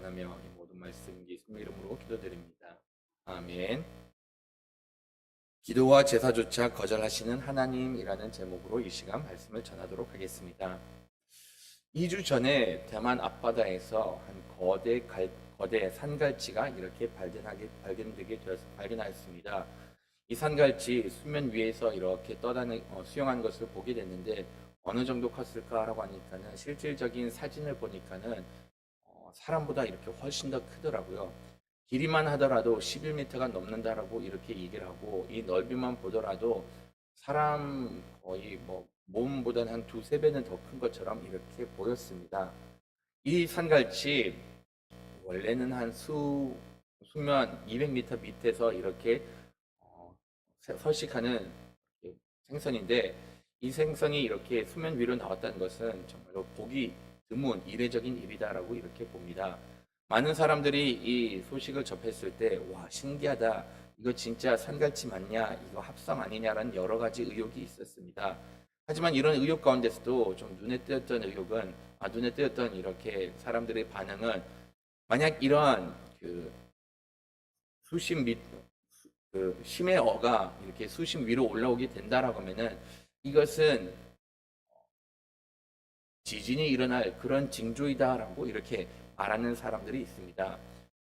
감사하며 이 모든 말씀 예수님 이름으로 기도드립니다. 아멘. 기도와 제사조차 거절하시는 하나님이라는 제목으로 이 시간 말씀을 전하도록 하겠습니다. 2주 전에 대만 앞바다에서 한 거대 산갈치가 이렇게 발견하였습니다. 이 산갈치 수면 위에서 이렇게 수영하는 것을 보게 됐는데 어느 정도 컸을까라고 하니까는 실질적인 사진을 보니까는 사람보다 이렇게 훨씬 더 크더라고요. 길이만 하더라도 11m가 넘는다라고 이렇게 얘기를 하고 이 넓이만 보더라도 사람 거의 몸보다는 한 두세 배는 더 큰 것처럼 이렇게 보였습니다. 이 산갈치 원래는 한 수면 200m 밑에서 이렇게 서식하는 생선인데 이 생선이 이렇게 수면 위로 나왔다는 것은 정말로 보기 드문 이례적인 일이다라고 이렇게 봅니다. 많은 사람들이 이 소식을 접했을 때 와 신기하다 이거 진짜 산갈치 맞냐 이거 합성 아니냐라는 여러 가지 의혹이 있었습니다. 하지만 이런 의혹 가운데서도 좀 눈에 띄었던 이렇게 사람들의 반응은 만약 이러한 수십 미 심해 어가 이렇게 수심 위로 올라오게 된다라고 하면은 이것은 지진이 일어날 그런 징조이다라고 이렇게 말하는 사람들이 있습니다.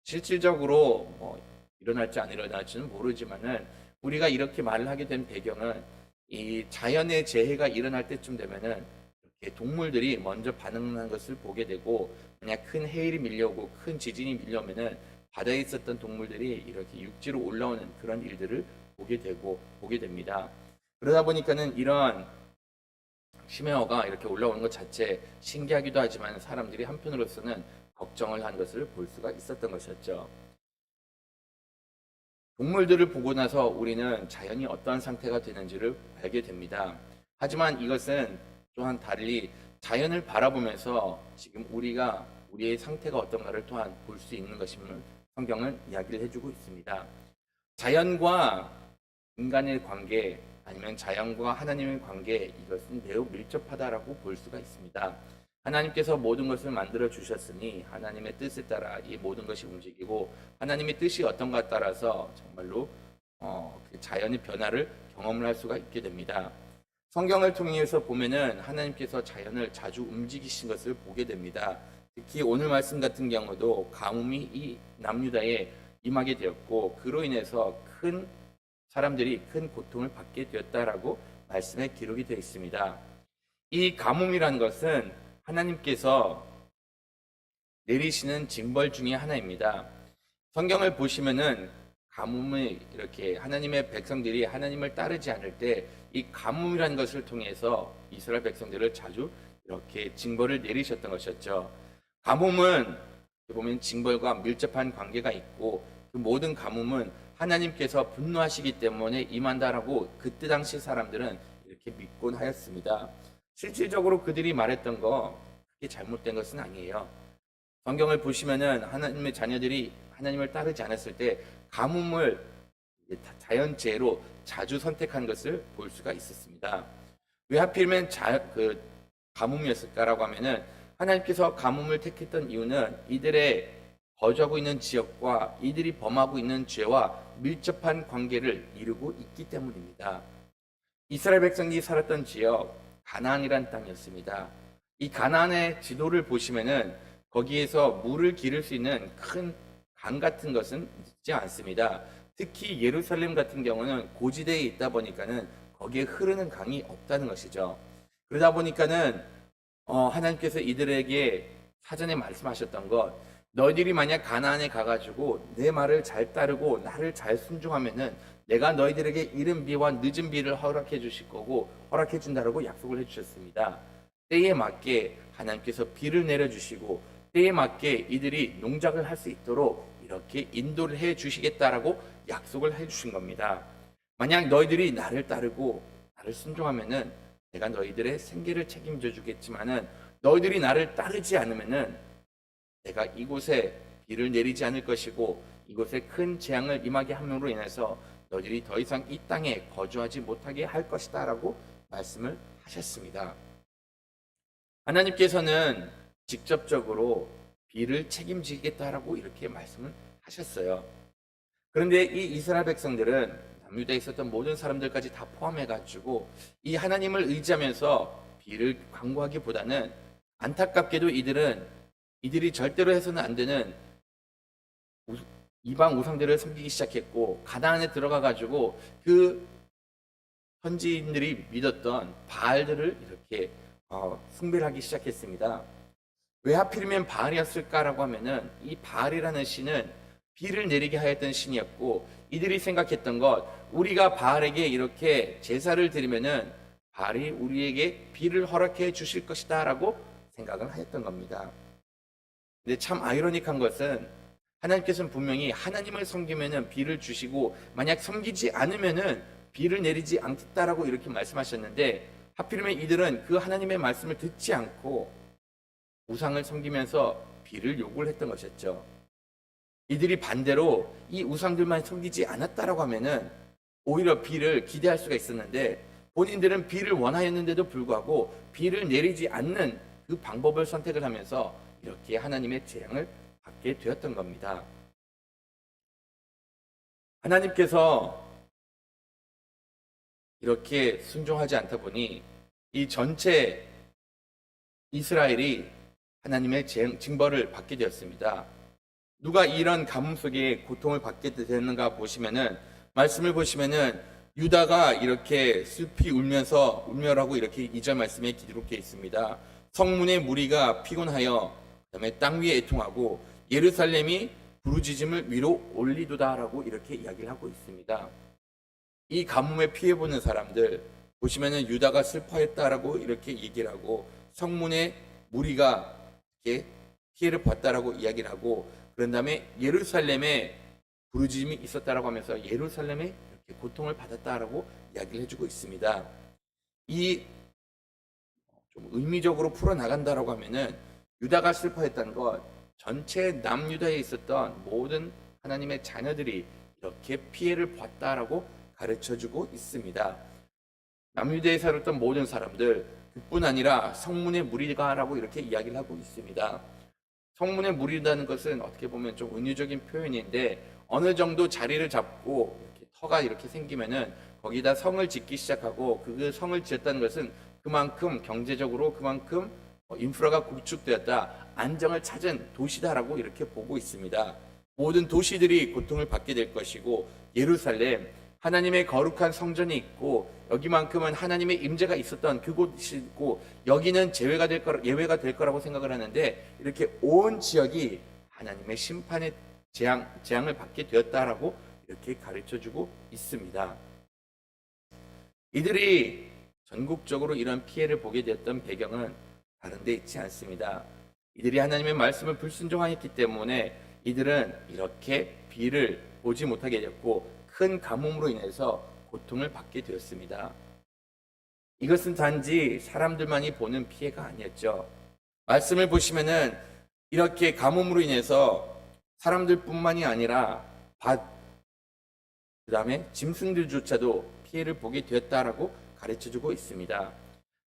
실질적으로 일어날지 안 일어날지는 모르지만은 우리가 이렇게 말을 하게 된 배경은 이 자연의 재해가 일어날 때쯤 되면은 이렇게 동물들이 먼저 반응하는 것을 보게 되고 만약 큰 해일이 밀려오고 큰 지진이 밀려오면은 바다에 있었던 동물들이 이렇게 육지로 올라오는 그런 일들을 보게 됩니다. 그러다 보니까는 이런 심해어가 이렇게 올라오는 것 자체 신기하기도 하지만 사람들이 한편으로서는 걱정을 한 것을 볼 수가 있었던 것이었죠. 동물들을 보고 나서 우리는 자연이 어떠한 상태가 되는지를 알게 됩니다. 하지만 이것은 또한 달리 자연을 바라보면서 지금 우리의 상태가 어떤가를 또한 볼 수 있는 것임을 성경은 이야기를 해주고 있습니다. 자연과 인간의 관계 아니면 자연과 하나님의 관계 이것은 매우 밀접하다라고 볼 수가 있습니다. 하나님께서 모든 것을 만들어 주셨으니 하나님의 뜻에 따라 이 모든 것이 움직이고 하나님의 뜻이 어떤가 따라서 정말로 그 자연의 변화를 경험을 할 수가 있게 됩니다. 성경을 통해서 보면은 하나님께서 자연을 자주 움직이신 것을 보게 됩니다. 특히 오늘 말씀 같은 경우도 가뭄이 이 남유다에 임하게 되었고 그로 인해서 사람들이 큰 고통을 받게 되었다라고 말씀에 기록이 되어 있습니다. 이 가뭄이라는 것은 하나님께서 내리시는 징벌 중에 하나입니다. 성경을 보시면은 가뭄을 이렇게 하나님의 백성들이 하나님을 따르지 않을 때 이 가뭄이라는 것을 통해서 이스라엘 백성들을 자주 이렇게 징벌을 내리셨던 것이었죠. 가뭄은 보면 징벌과 밀접한 관계가 있고 그 모든 가뭄은 하나님께서 분노하시기 때문에 임한다라고 그때 당시 사람들은 이렇게 믿곤 하였습니다. 실질적으로 그들이 말했던 거 그게 잘못된 것은 아니에요. 성경을 보시면은 하나님의 자녀들이 하나님을 따르지 않았을 때 가뭄을 자연재해로 자주 선택한 것을 볼 수가 있었습니다. 왜 하필이면 가뭄이었을까라고 하면은 하나님께서 가뭄을 택했던 이유는 이들의 거주하고 있는 지역과 이들이 범하고 있는 죄와 밀접한 관계를 이루고 있기 때문입니다. 이스라엘 백성이 살았던 지역 가나안이란 땅이었습니다. 이 가나안의 지도를 보시면은 거기에서 물을 기를 수 있는 큰 강 같은 것은 있지 않습니다. 특히 예루살렘 같은 경우는 고지대에 있다 보니까는 거기에 흐르는 강이 없다는 것이죠. 그러다 보니까는 하나님께서 이들에게 사전에 말씀하셨던 것, 너희들이 만약 가나안에 가가지고 내 말을 잘 따르고 나를 잘 순종하면은 내가 너희들에게 이른 비와 늦은 비를 허락해 주실 거고 허락해 준다라고 약속을 해주셨습니다. 때에 맞게 하나님께서 비를 내려주시고 때에 맞게 이들이 농작을 할 수 있도록 이렇게 인도를 해 주시겠다라고 약속을 해 주신 겁니다. 만약 너희들이 나를 따르고 나를 순종하면은 내가 너희들의 생계를 책임져 주겠지만은 너희들이 나를 따르지 않으면은 내가 이곳에 비를 내리지 않을 것이고 이곳에 큰 재앙을 임하게 함으로 인해서 너희들이 더 이상 이 땅에 거주하지 못하게 할 것이다 라고 말씀을 하셨습니다. 하나님께서는 직접적으로 비를 책임지겠다라고 이렇게 말씀을 하셨어요. 그런데 이 이스라엘 백성들은 남유다에 있었던 모든 사람들까지 다 포함해가지고 이 하나님을 의지하면서 비를 간구하기보다는 안타깝게도 이들이 절대로 해서는 안 되는 이방 우상들을 섬기기 시작했고 가나안에 들어가가지고 그 현지인들이 믿었던 바알들을 이렇게 숭배를 하기 시작했습니다. 왜 하필이면 바알이었을까라고 하면은 이 바알이라는 신은 비를 내리게 하였던 신이었고 이들이 생각했던 것 우리가 바알에게 이렇게 제사를 드리면은 바알이 우리에게 비를 허락해 주실 것이다라고 생각을 하였던 겁니다. 근데 참 아이러니한 것은 하나님께서는 분명히 하나님을 섬기면은 비를 주시고 만약 섬기지 않으면은 비를 내리지 않겠다라고 이렇게 말씀하셨는데 하필이면 이들은 그 하나님의 말씀을 듣지 않고 우상을 섬기면서 비를 요구를 했던 것이었죠. 이들이 반대로 이 우상들만 섬기지 않았다라고 하면은 오히려 비를 기대할 수가 있었는데 본인들은 비를 원하였는데도 불구하고 비를 내리지 않는 그 방법을 선택을 하면서 이렇게 하나님의 재앙을 받게 되었던 겁니다. 하나님께서 이렇게 순종하지 않다 보니 이 전체 이스라엘이 하나님의 징벌을 받게 되었습니다. 누가 이런 가뭄 속에 고통을 받게 되는가 보시면은 말씀을 보시면은 유다가 이렇게 슬피 울면서 울며라고 이렇게 2절 말씀에 기록되어 있습니다. 성문의 무리가 피곤하여 그다음에 땅 위에 애통하고 예루살렘이 부르짖음을 위로 올리도다라고 이렇게 이야기를 하고 있습니다. 이 가뭄에 피해 보는 사람들 보시면은 유다가 슬퍼했다라고 이렇게 얘기를 하고 성문의 무리가 이렇게 피해를 봤다라고 이야기를 하고 그런 다음에 예루살렘에 부르짖음이 있었다라고 하면서 예루살렘에 이렇게 고통을 받았다라고 이야기를 해주고 있습니다. 이 좀 의미적으로 풀어 나간다라고 하면은 유다가 슬퍼했다는 것 전체 남유다에 있었던 모든 하나님의 자녀들이 이렇게 피해를 봤다라고 가르쳐주고 있습니다. 남유다에 살았던 모든 사람들 그뿐 아니라 성문의 무리가라고 이렇게 이야기를 하고 있습니다. 성문의 무리라는 것은 어떻게 보면 좀 은유적인 표현인데 어느 정도 자리를 잡고 이렇게 터가 이렇게 생기면은 거기다 성을 짓기 시작하고 그 성을 지었다는 것은 그만큼 경제적으로 그만큼 인프라가 구축되었다, 안정을 찾은 도시다라고 이렇게 보고 있습니다. 모든 도시들이 고통을 받게 될 것이고 예루살렘 하나님의 거룩한 성전이 있고 여기만큼은 하나님의 임재가 있었던 그곳이고 여기는 예외가 될 거라고 생각을 하는데 이렇게 온 지역이 하나님의 심판의 재앙을 받게 되었다라고 이렇게 가르쳐주고 있습니다. 이들이 전국적으로 이런 피해를 보게 되었던 배경은 다른 데 있지 않습니다. 이들이 하나님의 말씀을 불순종하였기 때문에 이들은 이렇게 비를 보지 못하게 되었고 큰 가뭄으로 인해서 고통을 받게 되었습니다. 이것은 단지 사람들만이 보는 피해가 아니었죠. 말씀을 보시면은 이렇게 가뭄으로 인해서 사람들뿐만이 아니라 그다음에 짐승들조차도 피해를 보게 되었다라고 가르쳐주고 있습니다.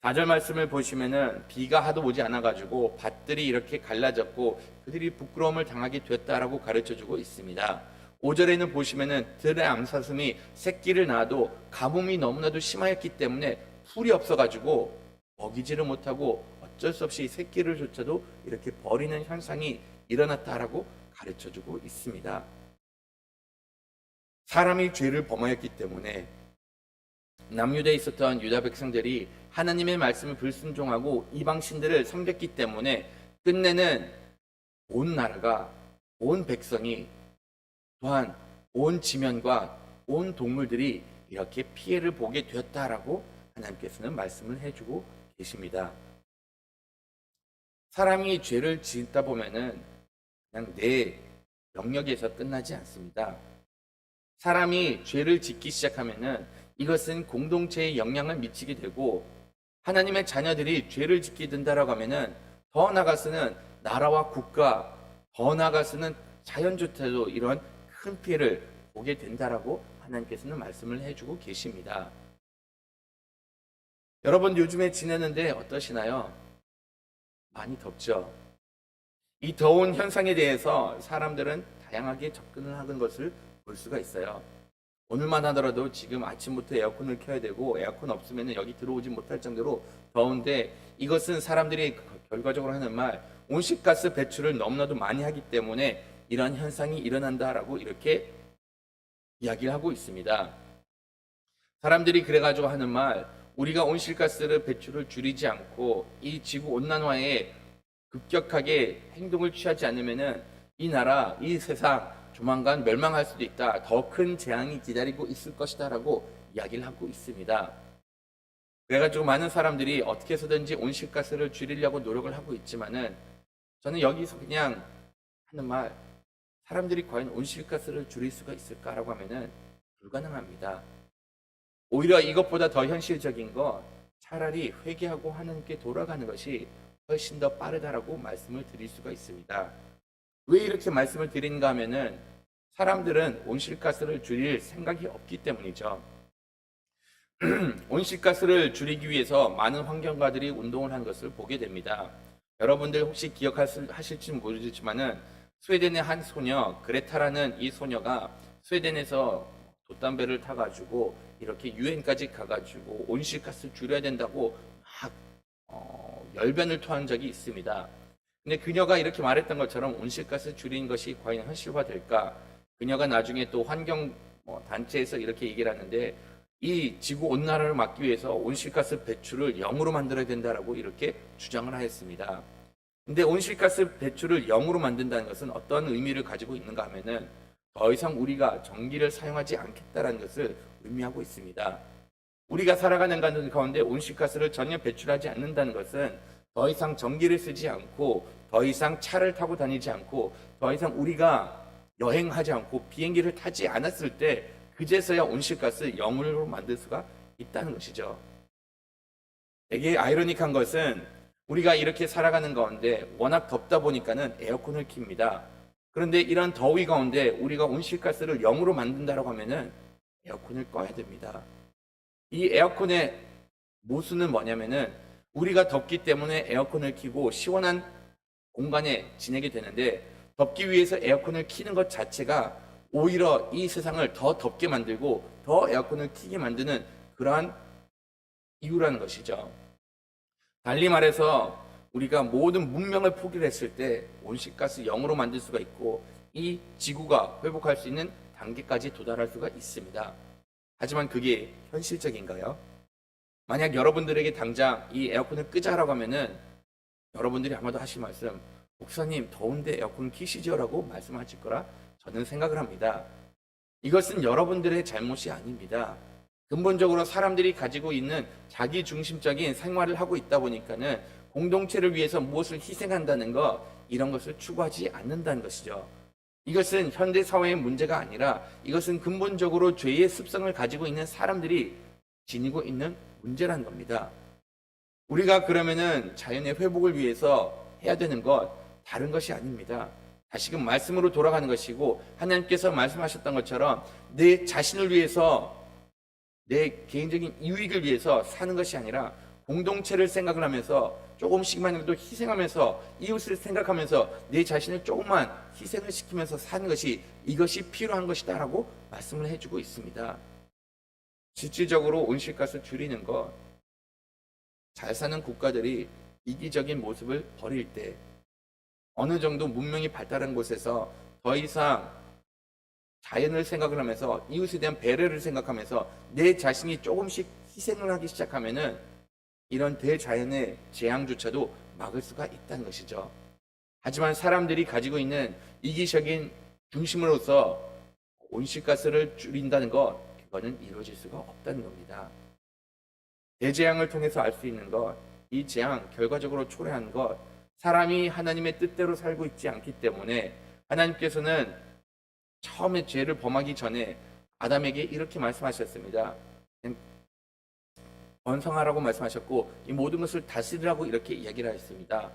4절 말씀을 보시면은 비가 하도 오지 않아가지고 밭들이 이렇게 갈라졌고 그들이 부끄러움을 당하게 되었다라고 가르쳐주고 있습니다. 5절에는 보시면은 들의 암사슴이 새끼를 낳아도 가뭄이 너무나도 심하였기 때문에 풀이 없어가지고 먹이지를 못하고 어쩔 수 없이 새끼를 조차도 이렇게 버리는 현상이 일어났다라고 가르쳐주고 있습니다. 사람이 죄를 범하였기 때문에 남유다에 있었던 유다 백성들이 하나님의 말씀을 불순종하고 이방 신들을 섬겼기 때문에 끝내는 온 나라가 온 백성이 또한 온 지면과 온 동물들이 이렇게 피해를 보게 되었다라고 하나님께서는 말씀을 해주고 계십니다. 사람이 죄를 짓다 보면은 그냥 내 영역에서 끝나지 않습니다. 사람이 죄를 짓기 시작하면은 이것은 공동체에 영향을 미치게 되고 하나님의 자녀들이 죄를 짓게 된다라고 하면은 더 나아가서는 나라와 국가, 더 나아가서는 자연조차도 이런 큰 피해를 보게 된다라고 하나님께서는 말씀을 해주고 계십니다. 여러분 요즘에 지내는데 어떠시나요? 많이 덥죠? 이 더운 현상에 대해서 사람들은 다양하게 접근을 하는 것을 볼 수가 있어요. 오늘만 하더라도 지금 아침부터 에어컨을 켜야 되고 에어컨 없으면 여기 들어오지 못할 정도로 더운데, 이것은 사람들이 결과적으로 하는 말, 온실가스 배출을 너무나도 많이 하기 때문에 이러한 현상이 일어난다라고 이렇게 이야기를 하고 있습니다. 사람들이 그래가지고 하는 말, 우리가 온실가스를 배출을 줄이지 않고 이 지구 온난화에 급격하게 행동을 취하지 않으면은 이 나라, 이 세상 조만간 멸망할 수도 있다. 더 큰 재앙이 기다리고 있을 것이다라고 이야기를 하고 있습니다. 그래가지고 많은 사람들이 어떻게 해서든지 온실가스를 줄이려고 노력을 하고 있지만은, 저는 여기서 그냥 하는 말, 사람들이 과연 온실가스를 줄일 수가 있을까라고 하면은 불가능합니다. 오히려 이것보다 더 현실적인 거, 차라리 회개하고 하나님께 돌아가는 것이 훨씬 더 빠르다라고 말씀을 드릴 수가 있습니다. 왜 이렇게 말씀을 드리는가 하면은 사람들은 온실가스를 줄일 생각이 없기 때문이죠. 온실가스를 줄이기 위해서 많은 환경가들이 운동을 한 것을 보게 됩니다. 여러분들 혹시 기억하실지 모르겠지만은 스웨덴의 한 소녀, 그레타라는 이 소녀가 스웨덴에서 돛담배를 타가지고 이렇게 유엔까지 가가지고 온실가스 줄여야 된다고 막 열변을 토한 적이 있습니다. 근데 그녀가 이렇게 말했던 것처럼 온실가스 줄이는 것이 과연 현실화될까? 그녀가 나중에 또 환경 단체에서 이렇게 얘기를 하는데, 이 지구 온난화를 막기 위해서 온실가스 배출을 0으로 만들어야 된다라고 이렇게 주장을 하였습니다. 근데 온실가스 배출을 0으로 만든다는 것은 어떤 의미를 가지고 있는가 하면은 더 이상 우리가 전기를 사용하지 않겠다라는 것을 의미하고 있습니다. 우리가 살아가는 가운데 온실가스를 전혀 배출하지 않는다는 것은 더 이상 전기를 쓰지 않고, 더 이상 차를 타고 다니지 않고, 더 이상 우리가 여행하지 않고 비행기를 타지 않았을 때 그제서야 온실가스 0으로 만들 수가 있다는 것이죠. 되게 아이러닉한 것은 우리가 이렇게 살아가는 가운데 워낙 덥다 보니까는 에어컨을 킵니다. 그런데 이런 더위 가운데 우리가 온실가스를 0으로 만든다라고 하면은 에어컨을 꺼야 됩니다. 이 에어컨의 모순은 뭐냐면은 우리가 덥기 때문에 에어컨을 켜고 시원한 공간에 지내게 되는데, 덥기 위해서 에어컨을 켜는 것 자체가 오히려 이 세상을 더 덥게 만들고 더 에어컨을 켜게 만드는 그러한 이유라는 것이죠. 달리 말해서 우리가 모든 문명을 포기를 했을 때 온실가스 0으로 만들 수가 있고 이 지구가 회복할 수 있는 단계까지 도달할 수가 있습니다. 하지만 그게 현실적인가요? 만약 여러분들에게 당장 이 에어컨을 끄자라고 하면은 여러분들이 아마도 하실 말씀, 목사님 더운데 에어컨 켜시죠? 라고 말씀하실 거라 저는 생각을 합니다. 이것은 여러분들의 잘못이 아닙니다. 근본적으로 사람들이 가지고 있는 자기중심적인 생활을 하고 있다 보니까는 공동체를 위해서 무엇을 희생한다는 것, 이런 것을 추구하지 않는다는 것이죠. 이것은 현대 사회의 문제가 아니라 이것은 근본적으로 죄의 습성을 가지고 있는 사람들이 지니고 있는 문제라는 겁니다. 우리가 그러면은 자연의 회복을 위해서 해야 되는 것 다른 것이 아닙니다. 다시금 말씀으로 돌아가는 것이고, 하나님께서 말씀하셨던 것처럼 내 자신을 위해서, 내 개인적인 이익을 위해서 사는 것이 아니라 공동체를 생각을 하면서 조금씩만이라도 희생하면서, 이웃을 생각하면서 내 자신을 조금만 희생을 시키면서 사는 것이, 이것이 필요한 것이다 라고 말씀을 해주고 있습니다. 실질적으로 온실가스 줄이는 것, 잘 사는 국가들이 이기적인 모습을 버릴 때, 어느 정도 문명이 발달한 곳에서 더 이상 자연을 생각을 하면서 이웃에 대한 배려를 생각하면서 내 자신이 조금씩 희생을 하기 시작하면은 이런 대자연의 재앙조차도 막을 수가 있다는 것이죠. 하지만 사람들이 가지고 있는 이기적인 중심으로서 온실가스를 줄인다는 것, 그거는 이루어질 수가 없다는 겁니다. 대재앙을 통해서 알 수 있는 것, 이 재앙 결과적으로 초래한 것, 사람이 하나님의 뜻대로 살고 있지 않기 때문에 하나님께서는 처음에 죄를 범하기 전에 아담에게 이렇게 말씀하셨습니다. 번성하라고 말씀하셨고 이 모든 것을 다스리라고 이렇게 이야기를 하셨습니다.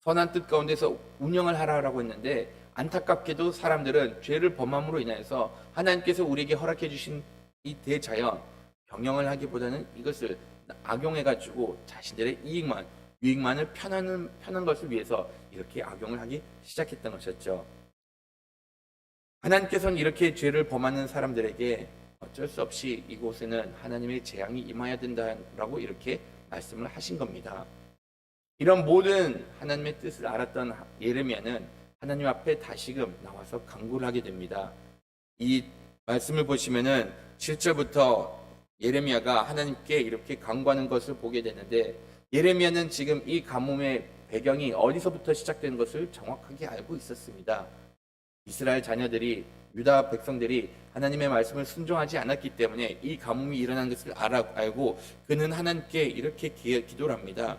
선한 뜻 가운데서 운영을 하라고 했는데, 안타깝게도 사람들은 죄를 범함으로 인해서 하나님께서 우리에게 허락해 주신 이 대자연 경영을 하기보다는 이것을 악용해 가지고 자신들의 유익만을 편한 것을 위해서 이렇게 악용을 하기 시작했던 것이었죠. 하나님께서는 이렇게 죄를 범하는 사람들에게 어쩔 수 없이 이곳에는 하나님의 재앙이 임하여야 된다라고 이렇게 말씀을 하신 겁니다. 이런 모든 하나님의 뜻을 알았던 예레미야는 하나님 앞에 다시금 나와서 간구를 하게 됩니다. 이 말씀을 보시면은 7절부터 예레미야가 하나님께 이렇게 간구하는 것을 보게 되는데, 예레미야는 지금 이 가뭄의 배경이 어디서부터 시작된 것을 정확하게 알고 있었습니다. 이스라엘 자녀들이, 유다 백성들이 하나님의 말씀을 순종하지 않았기 때문에 이 가뭄이 일어난 것을 알고 그는 하나님께 이렇게 기도를 합니다.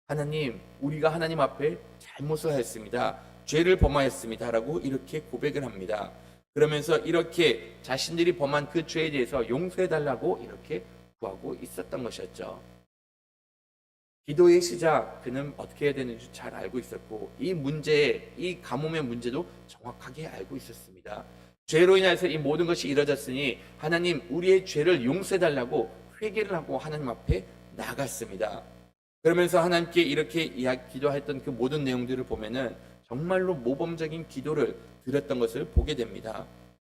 하나님, 우리가 하나님 앞에 잘못을 하였습니다. 죄를 범하였습니다. 라고 이렇게 고백을 합니다. 그러면서 이렇게 자신들이 범한 그 죄에 대해서 용서해달라고 이렇게 구하고 있었던 것이었죠. 기도의 시작, 그는 어떻게 해야 되는지 잘 알고 있었고, 이 가뭄의 문제도 정확하게 알고 있었습니다. 죄로 인해서 이 모든 것이 이루어졌으니 하나님, 우리의 죄를 용서해달라고 회개를 하고 하나님 앞에 나갔습니다. 그러면서 하나님께 이렇게 기도했던 그 모든 내용들을 보면은 정말로 모범적인 기도를 드렸던 것을 보게 됩니다.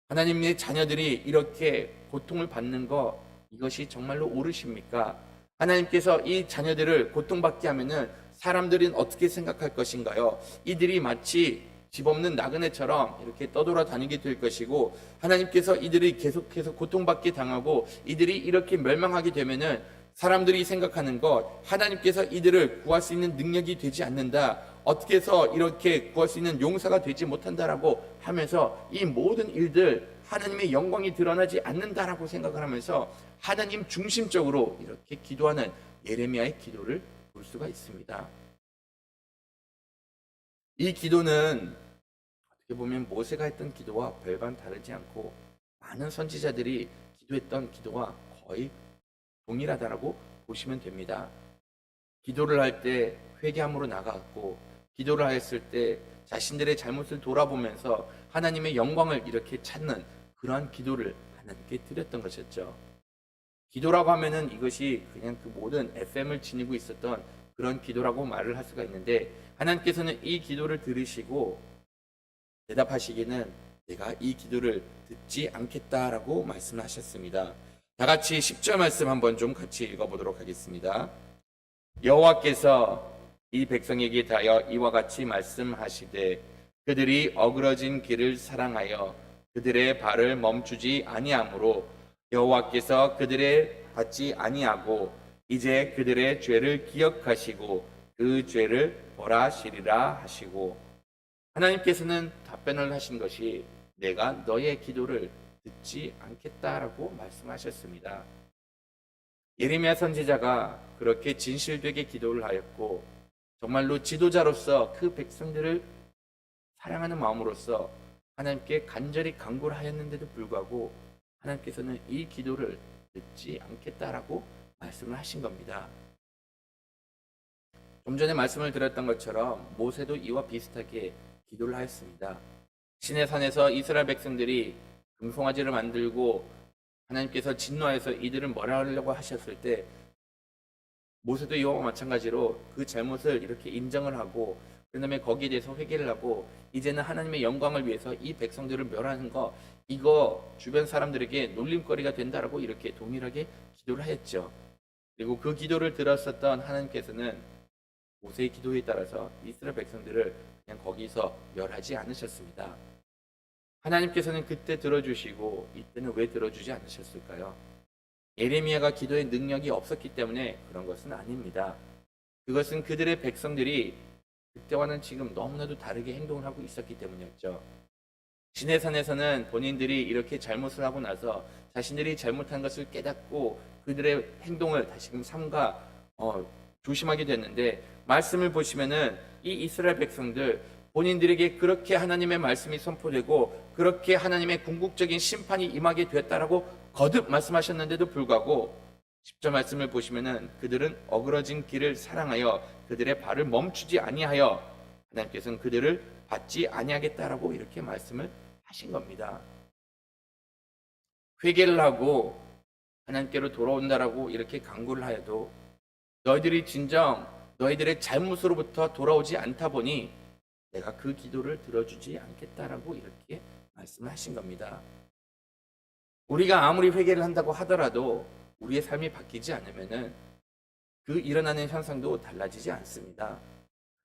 하나님의 자녀들이 이렇게 고통을 받는 것, 이것이 정말로 옳으십니까? 하나님께서 이 자녀들을 고통받게 하면은 사람들은 어떻게 생각할 것인가요? 이들이 마치 집 없는 나그네처럼 이렇게 떠돌아다니게 될 것이고, 하나님께서 이들이 계속해서 고통받게 당하고 이들이 이렇게 멸망하게 되면은 사람들이 생각하는 것, 하나님께서 이들을 구할 수 있는 능력이 되지 않는다, 어떻게 해서 이렇게 구할 수 있는 용사가 되지 못한다라고 하면서 이 모든 일들, 하나님의 영광이 드러나지 않는다라고 생각을 하면서 하나님 중심적으로 이렇게 기도하는 예레미야의 기도를 볼 수가 있습니다. 이 기도는 어떻게 보면 모세가 했던 기도와 별반 다르지 않고 많은 선지자들이 기도했던 기도와 거의 동일하다라고 보시면 됩니다. 기도를 할 때 회개함으로 나갔고, 기도를 하였을 때 자신들의 잘못을 돌아보면서 하나님의 영광을 이렇게 찾는 그러한 기도를 하나님께 드렸던 것이었죠. 기도라고 하면은 이것이 그냥 그 모든 FM을 지니고 있었던 그런 기도라고 말을 할 수가 있는데, 하나님께서는 이 기도를 들으시고 대답하시기는 내가 이 기도를 듣지 않겠다라고 말씀하셨습니다. 다 같이 10절 말씀 한번 좀 같이 읽어보도록 하겠습니다. 여호와께서 이 백성에게 대하여 이와 같이 말씀하시되 그들이 어그러진 길을 사랑하여 그들의 발을 멈추지 아니하므로 여호와께서 그들의 받지 아니하고 이제 그들의 죄를 기억하시고 그 죄를 벌하시리라 하시고, 하나님께서는 답변을 하신 것이 내가 너의 기도를 듣지 않겠다라고 말씀하셨습니다. 예레미야 선지자가 그렇게 진실되게 기도를 하였고 정말로 지도자로서 그 백성들을 사랑하는 마음으로서 하나님께 간절히 간구를 하였는데도 불구하고 하나님께서는 이 기도를 듣지 않겠다라고 말씀을 하신 겁니다. 좀 전에 말씀을 드렸던 것처럼 모세도 이와 비슷하게 기도를 하였습니다. 시내산에서 이스라엘 백성들이 금송아지를 만들고 하나님께서 진노하여서 이들을 멸하려고 하셨을 때 모세도 이와 마찬가지로 그 잘못을 이렇게 인정을 하고 그 다음에 거기에 대해서 회개를 하고 이제는 하나님의 영광을 위해서 이 백성들을 멸하는 거, 이거 주변 사람들에게 놀림거리가 된다라고 이렇게 동일하게 기도를 하였죠. 그리고 그 기도를 들었었던 하나님께서는 모세의 기도에 따라서 이스라엘 백성들을 그냥 거기서 멸하지 않으셨습니다. 하나님께서는 그때 들어주시고 이때는 왜 들어주지 않으셨을까요? 예레미야가 기도의 능력이 없었기 때문에 그런 것은 아닙니다. 그것은 그들의 백성들이 그때와는 지금 너무나도 다르게 행동을 하고 있었기 때문이었죠. 시내산에서는 본인들이 이렇게 잘못을 하고 나서 자신들이 잘못한 것을 깨닫고 그들의 행동을 다시금 삼가 조심하게 됐는데, 말씀을 보시면은 이 이스라엘 백성들 본인들에게 그렇게 하나님의 말씀이 선포되고 그렇게 하나님의 궁극적인 심판이 임하게 되었다라고 거듭 말씀하셨는데도 불구하고 10절 말씀을 보시면은 그들은 어그러진 길을 사랑하여 그들의 발을 멈추지 아니하여 하나님께서는 그들을 받지 아니하겠다라고 이렇게 말씀을 하신 겁니다. 회개를 하고 하나님께로 돌아온다라고 이렇게 간구를 하여도 너희들이 진정 너희들의 잘못으로부터 돌아오지 않다 보니 내가 그 기도를 들어주지 않겠다라고 이렇게 말씀을 하신 겁니다. 우리가 아무리 회개를 한다고 하더라도 우리의 삶이 바뀌지 않으면은 그 일어나는 현상도 달라지지 않습니다.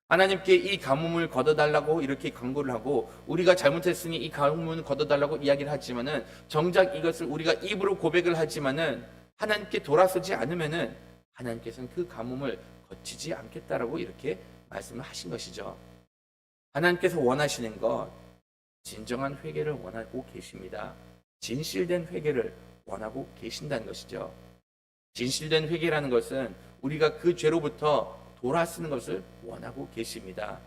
하나님께 이 가뭄을 걷어달라고 이렇게 간구를 하고 우리가 잘못했으니 이 가뭄을 걷어달라고 이야기를 하지만은 정작 이것을 우리가 입으로 고백을 하지만은 하나님께 돌아서지 않으면은 하나님께서는 그 가뭄을 거치지 않겠다라고 이렇게 말씀을 하신 것이죠. 하나님께서 원하시는 것 진정한 회개를 원하고 계십니다. 진실된 회개를 원하고 계신다는 것이죠. 진실된 회개라는 것은 우리가 그 죄로부터 돌아서는 것을 원하고 계십니다.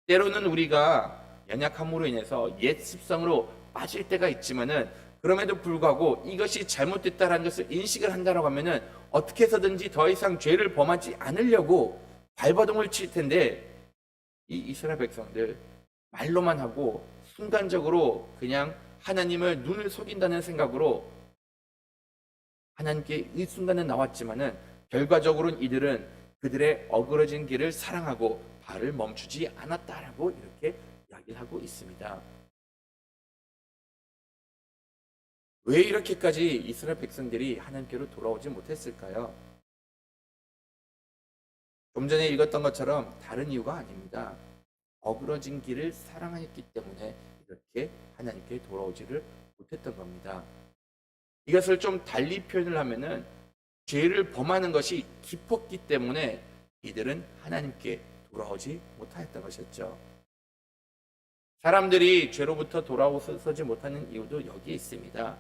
때로는 우리가 연약함으로 인해서 옛 습성으로 빠질 때가 있지만은 그럼에도 불구하고 이것이 잘못됐다라는 것을 인식을 한다고 하면은 어떻게 해서든지 더 이상 죄를 범하지 않으려고 발버둥을 칠 텐데 이 이스라엘 백성들 말로만 하고 순간적으로 그냥 하나님을 눈을 속인다는 생각으로 하나님께 이 순간은 나왔지만은 결과적으로는 이들은 그들의 어그러진 길을 사랑하고 발을 멈추지 않았다라고 이렇게 이야기를 하고 있습니다. 왜 이렇게까지 이스라엘 백성들이 하나님께로 돌아오지 못했을까요? 좀 전에 읽었던 것처럼 다른 이유가 아닙니다. 어그러진 길을 사랑했기 때문에 이렇게 하나님께 돌아오지를 못했던 겁니다. 이것을 좀 달리 표현을 하면은 죄를 범하는 것이 깊었기 때문에 이들은 하나님께 돌아오지 못하였던 것이었죠. 사람들이 죄로부터 돌아서지 못하는 이유도 여기에 있습니다.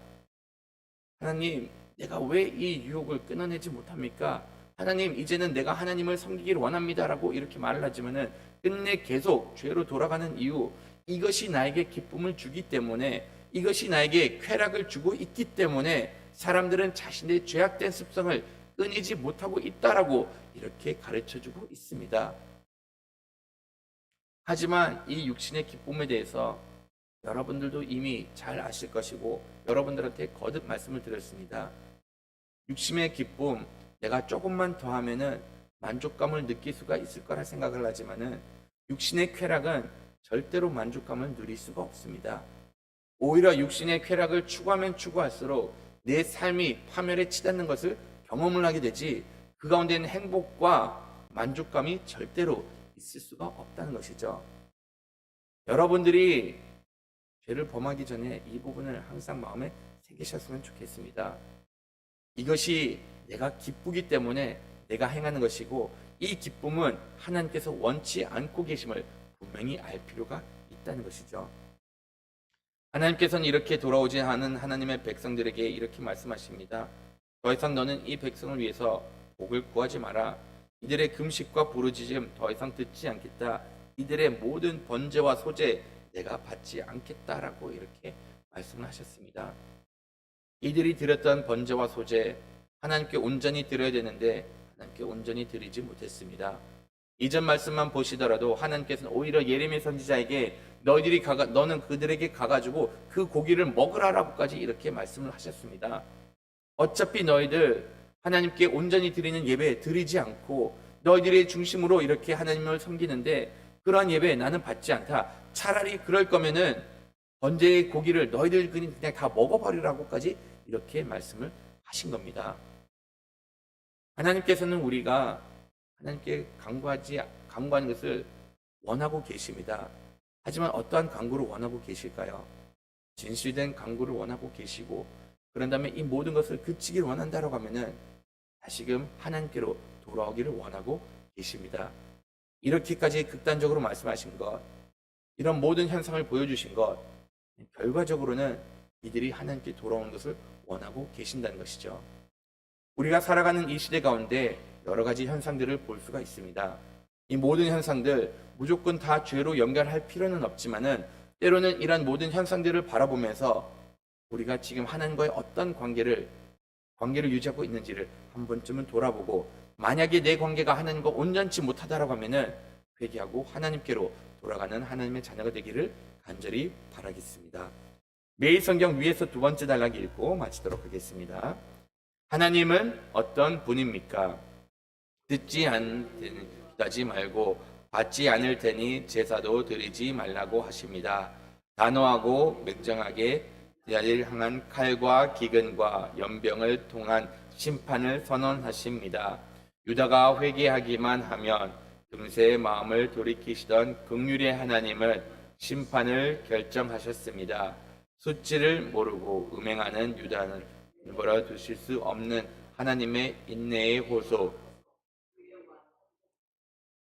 하나님, 내가 왜 이 유혹을 끊어내지 못합니까? 하나님, 이제는 내가 하나님을 섬기기를 원합니다라고 이렇게 말을 하지만은 끝내 계속 죄로 돌아가는 이유, 이것이 나에게 기쁨을 주기 때문에, 이것이 나에게 쾌락을 주고 있기 때문에 사람들은 자신의 죄악된 습성을 끊이지 못하고 있다라고 이렇게 가르쳐주고 있습니다. 하지만 이 육신의 기쁨에 대해서 여러분들도 이미 잘 아실 것이고 여러분들한테 거듭 말씀을 드렸습니다. 육신의 기쁨, 내가 조금만 더 하면은 만족감을 느낄 수가 있을 거라 생각을 하지만은 육신의 쾌락은 절대로 만족감을 누릴 수가 없습니다. 오히려 육신의 쾌락을 추구하면 추구할수록 내 삶이 파멸에 치닫는 것을 경험을 하게 되지 그 가운데는 행복과 만족감이 절대로 있을 수가 없다는 것이죠. 여러분들이 죄를 범하기 전에 이 부분을 항상 마음에 새기셨으면 좋겠습니다. 이것이 내가 기쁘기 때문에 내가 행하는 것이고 이 기쁨은 하나님께서 원치 않고 계심을 분명히 알 필요가 있다는 것이죠. 하나님께서는 이렇게 돌아오지 않은 하나님의 백성들에게 이렇게 말씀하십니다. 더 이상 너는 이 백성을 위해서 복을 구하지 마라. 이들의 금식과 부르짖음 더 이상 듣지 않겠다. 이들의 모든 번제와 소제 내가 받지 않겠다라고 이렇게 말씀을 하셨습니다. 이들이 드렸던 번제와 소제 하나님께 온전히 드려야 되는데 하나님께 온전히 드리지 못했습니다. 이전 말씀만 보시더라도 하나님께서는 오히려 예레미야 선지자에게 너는 그들에게 가가지고 그 고기를 먹으라라고까지 이렇게 말씀을 하셨습니다. 어차피 너희들 하나님께 온전히 드리는 예배 드리지 않고 너희들의 중심으로 이렇게 하나님을 섬기는데 그러한 예배 나는 받지 않다. 차라리 그럴 거면은 번제의 고기를 너희들 그냥 다 먹어버리라고까지 이렇게 말씀을 하신 겁니다. 하나님께서는 우리가 하나님께 간구하는 것을 원하고 계십니다. 하지만 어떠한 간구를 원하고 계실까요? 진실된 간구를 원하고 계시고 그런 다음에 이 모든 것을 그치길 원한다라고 하면은 다시금 하나님께로 돌아오기를 원하고 계십니다. 이렇게까지 극단적으로 말씀하신 것, 이런 모든 현상을 보여주신 것, 결과적으로는 이들이 하나님께 돌아오는 것을 원하고 계신다는 것이죠. 우리가 살아가는 이 시대 가운데 여러 가지 현상들을 볼 수가 있습니다. 이 모든 현상들 무조건 다 죄로 연결할 필요는 없지만은 때로는 이런 모든 현상들을 바라보면서 우리가 지금 하나님과의 어떤 관계를 유지하고 있는지를 한 번쯤은 돌아보고 만약에 내 관계가 하나님과 온전치 못하다라고 하면은 회개하고 하나님께로 돌아가는 하나님의 자녀가 되기를 간절히 바라겠습니다. 매일 성경 위에서 두 번째 단락 읽고 마치도록 하겠습니다. 하나님은 어떤 분입니까? 듣지 않지 말고 받지 않을 테니 제사도 드리지 말라고 하십니다. 단호하고 맹정하게 대를 향한 칼과 기근과 연병을 통한 심판을 선언하십니다. 유다가 회개하기만 하면 금세 마음을 돌이키시던 긍휼의 하나님은 심판을 결정하셨습니다. 수치를 모르고 음행하는 유다를 벌어 두실 수 없는 하나님의 인내의 호소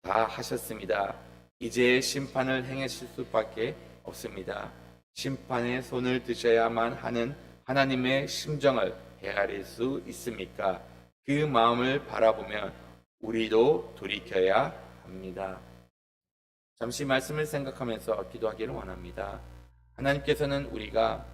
다 하셨습니다. 이제 심판을 행하실 수밖에 없습니다. 심판의 손을 드셔야만 하는 하나님의 심정을 헤아릴 수 있습니까? 그 마음을 바라보면 우리도 돌이켜야 합니다. 잠시 말씀을 생각하면서 기도하기를 원합니다. 하나님께서는 우리가